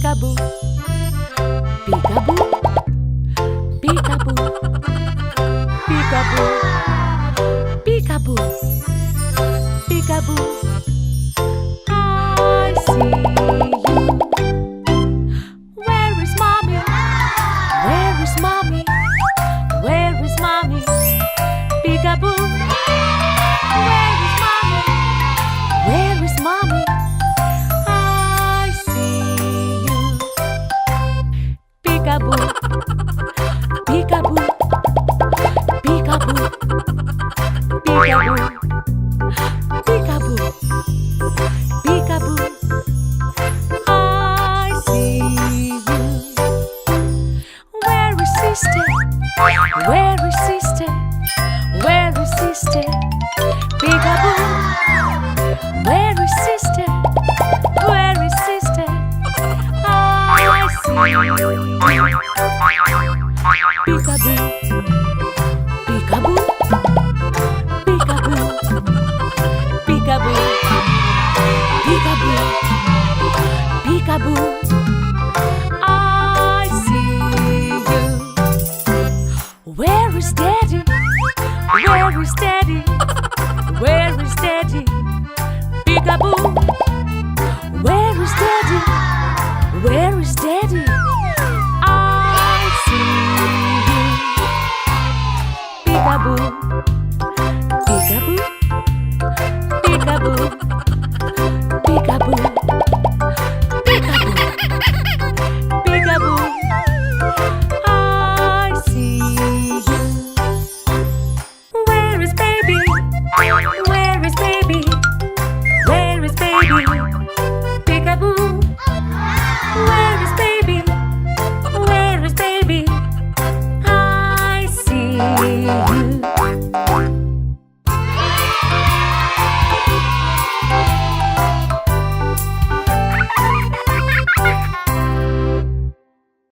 Peekaboo, peekaboo, peekaboo, peekaboo, peekaboo, peekaboo. I see you. Where is mommy? Where is mommy? Where is mommy? Peekaboo. Where is mommy? Where is mommy? I see you. Peekaboo, peekaboo, peekaboo, peekaboo, peekaboo, peekaboo. I see you. Where is sister? Where is sister? Where is sister? Peekaboo. Where is sister? Where is sister? I see you. Peekaboo, peekaboo, peekaboo, peekaboo, peekaboo, peekaboo. I see you. Where is daddy? Where is daddy?